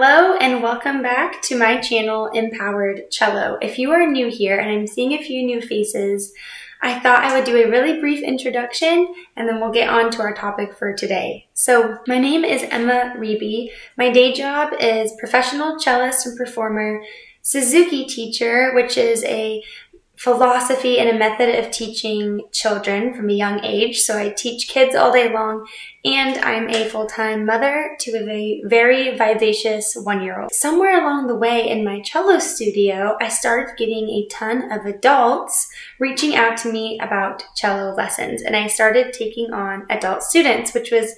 Hello and welcome back to my channel, Empowered Cello. If you are new here, and I'm seeing a few new faces, I thought I would do a really brief introduction and then we'll get on to our topic for today. So my name is Emma Reby. My day job is professional cellist and performer, Suzuki teacher, which is a philosophy and a method of teaching children from a young age. So I teach kids all day long, and I'm a full-time mother to a very vivacious 1-year-old. Somewhere along the way in my cello studio, I started getting a ton of adults reaching out to me about cello lessons, and I started taking on adult students, which was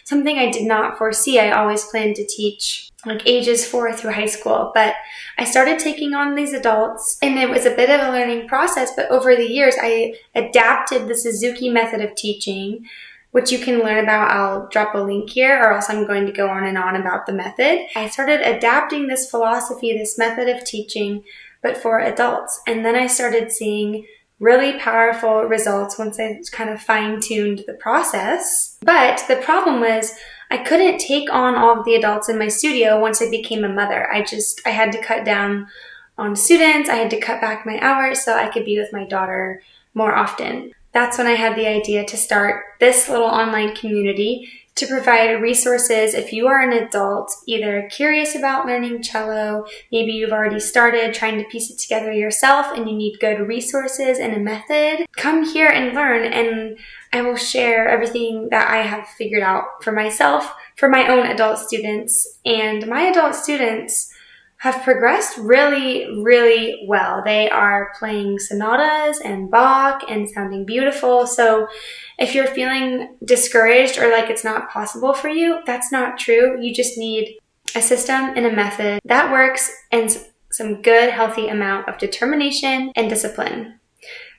something I did not foresee. I always planned to teach like ages 4 through high school, but I started taking on these adults and it was a bit of a learning process, but over the years I adapted the Suzuki method of teaching, which you can learn about. I'll drop a link here, or else I'm going to go on and on about the method. I started adapting this philosophy, this method of teaching, but for adults. And then I started seeing really powerful results once I kind of fine-tuned the process. But the problem was I couldn't take on all of the adults in my studio once I became a mother. I had to cut down on students. I had to cut back my hours so I could be with my daughter more often. That's when I had the idea to start this little online community to provide resources if you are an adult, either curious about learning cello, maybe you've already started trying to piece it together yourself and you need good resources and a method. Come here and learn, and I will share everything that I have figured out for myself, for my own adult students. And my adult students have progressed really, really well. They are playing sonatas and Bach and sounding beautiful. So if you're feeling discouraged or like it's not possible for you, that's not true. You just need a system and a method that works and some good, healthy amount of determination and discipline.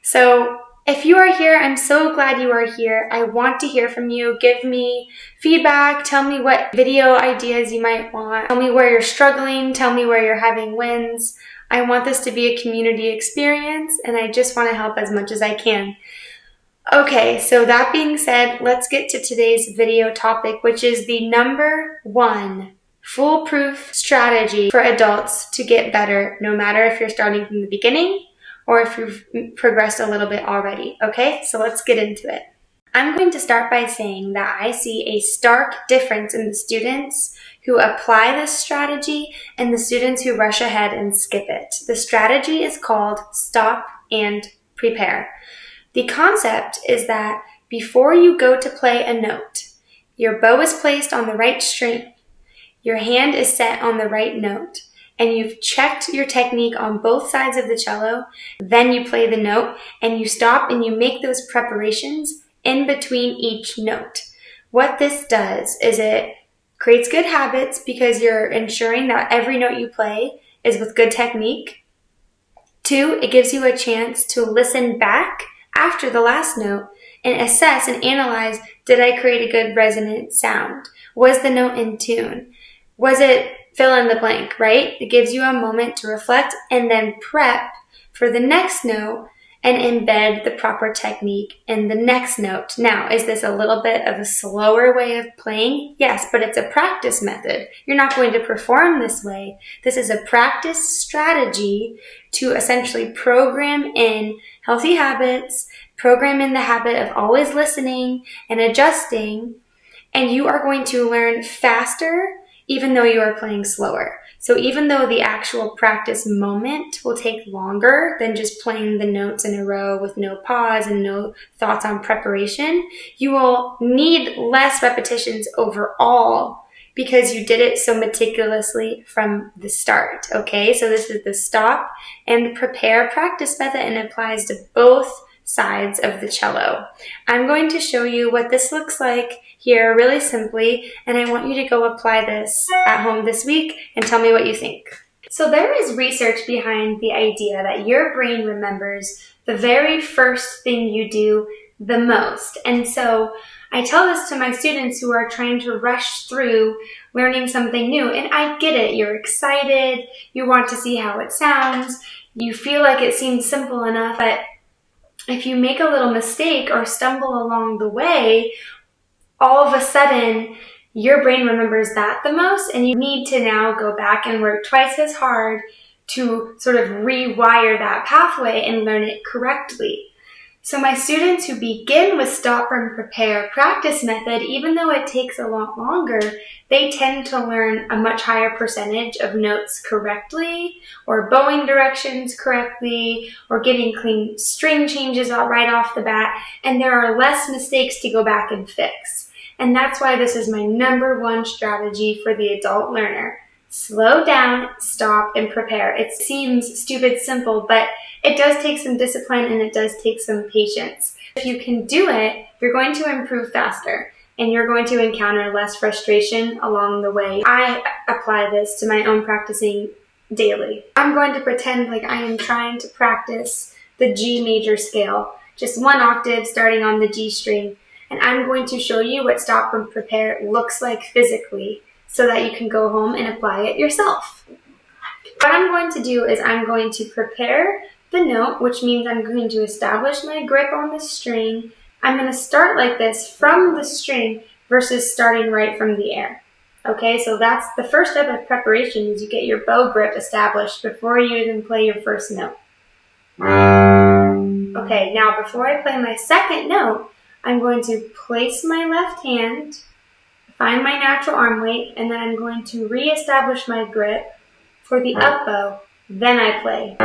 So if you are here, I'm so glad you are here. I want to hear from you. Give me feedback. Tell me what video ideas you might want. Tell me where you're struggling. Tell me where you're having wins. I want this to be a community experience, and I just want to help as much as I can. Okay, so that being said, let's get to today's video topic, which is the number 1 foolproof strategy for adults to get better, no matter if you're starting from the beginning or if you've progressed a little bit already. Okay, so let's get into it. I'm going to start by saying that I see a stark difference in the students who apply this strategy and the students who rush ahead and skip it. The strategy is called stop and prepare. The concept is that before you go to play a note, your bow is placed on the right string, your hand is set on the right note, and you've checked your technique on both sides of the cello, then you play the note and you stop and you make those preparations in between each note. What this does is it creates good habits because you're ensuring that every note you play is with good technique. 2, it gives you a chance to listen back after the last note and assess and analyze, did I create a good resonant sound? Was the note in tune? Was it fill in the blank, right? It gives you a moment to reflect and then prep for the next note and embed the proper technique in the next note. Now, is this a little bit of a slower way of playing? Yes, but it's a practice method. You're not going to perform this way. This is a practice strategy to essentially program in healthy habits, program in the habit of always listening and adjusting, and you are going to learn faster even though you are playing slower. So even though the actual practice moment will take longer than just playing the notes in a row with no pause and no thoughts on preparation, you will need less repetitions overall because you did it so meticulously from the start, okay? So this is the stop and prepare practice method and applies to both sides of the cello. I'm going to show you what this looks like here really simply, and I want you to go apply this at home this week and tell me what you think. So there is research behind the idea that your brain remembers the very first thing you do the most. And so I tell this to my students who are trying to rush through learning something new, and I get it. You're excited, you want to see how it sounds, you feel like it seems simple enough, but if you make a little mistake or stumble along the way, all of a sudden your brain remembers that the most, and you need to now go back and work twice as hard to sort of rewire that pathway and learn it correctly. So my students who begin with stop and prepare practice method, even though it takes a lot longer, they tend to learn a much higher percentage of notes correctly, or bowing directions correctly, or getting clean string changes right off the bat, and there are less mistakes to go back and fix. And that's why this is my number one strategy for the adult learner. Slow down, stop, and prepare. It seems stupid simple, but it does take some discipline and it does take some patience. If you can do it, you're going to improve faster and you're going to encounter less frustration along the way. I apply this to my own practicing daily. I'm going to pretend like I am trying to practice the G major scale, just one octave starting on the G string, and I'm going to show you what stop and prepare looks like physically, so that you can go home and apply it yourself. What I'm going to do is I'm going to prepare the note, which means I'm going to establish my grip on the string. I'm going to start like this from the string versus starting right from the air. Okay, so that's the first step of preparation, is you get your bow grip established before you even play your first note. Okay, now before I play my second note, I'm going to place my left hand, find my natural arm weight, and then I'm going to re-establish my grip for the up bow, then I play.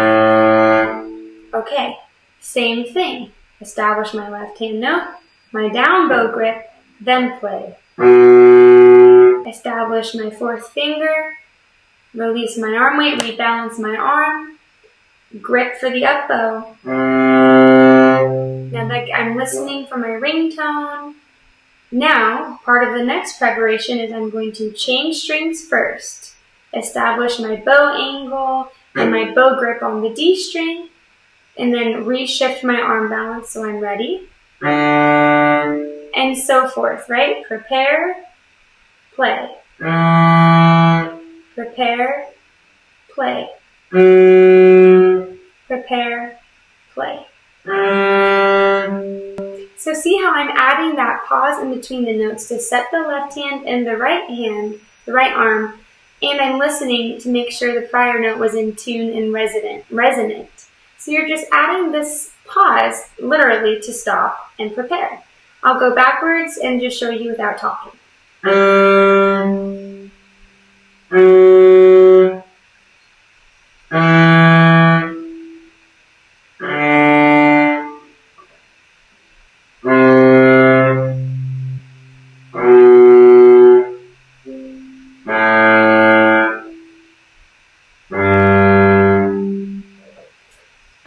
Okay, same thing. Establish my left hand note, my down bow grip, then play. Establish my fourth finger, release my arm weight, rebalance my arm, grip for the up bow. Now like I'm listening for my ringtone. Now, part of the next preparation is I'm going to change strings first, establish my bow angle and my bow grip on the D string, and then reshift my arm balance so I'm ready, and so forth, right? Prepare, play. Prepare, play. Prepare, play. So see how I'm adding that pause in between the notes to set the left hand and the right arm, and I'm listening to make sure the prior note was in tune and resonant. So you're just adding this pause, literally, to stop and prepare. I'll go backwards and just show you without talking.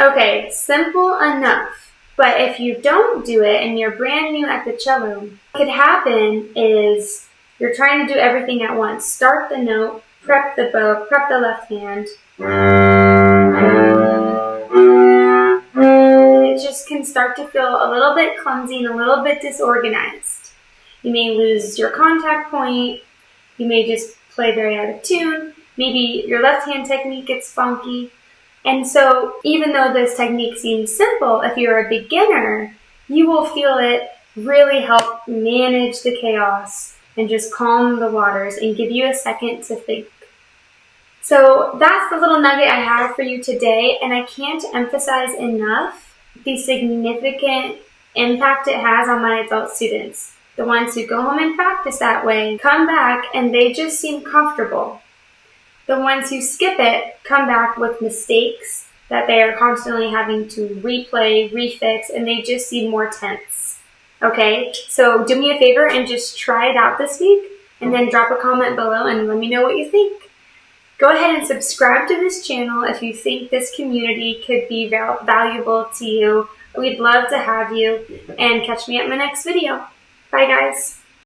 Okay, simple enough. But if you don't do it and you're brand new at the cello, what could happen is you're trying to do everything at once. Start the note, prep the bow, prep the left hand. It just can start to feel a little bit clumsy and a little bit disorganized. You may lose your contact point. You may just play very out of tune. Maybe your left hand technique gets funky. And so even though this technique seems simple, if you're a beginner, you will feel it really help manage the chaos and just calm the waters and give you a second to think. So that's the little nugget I have for you today, and I can't emphasize enough the significant impact it has on my adult students. The ones who go home and practice that way come back and they just seem comfortable. The ones who skip it come back with mistakes that they are constantly having to replay, refix, and they just seem more tense. Okay, so do me a favor and just try it out this week, and then drop a comment below and let me know what you think. Go ahead and subscribe to this channel if you think this community could be valuable to you. We'd love to have you, and catch me at my next video. Bye guys.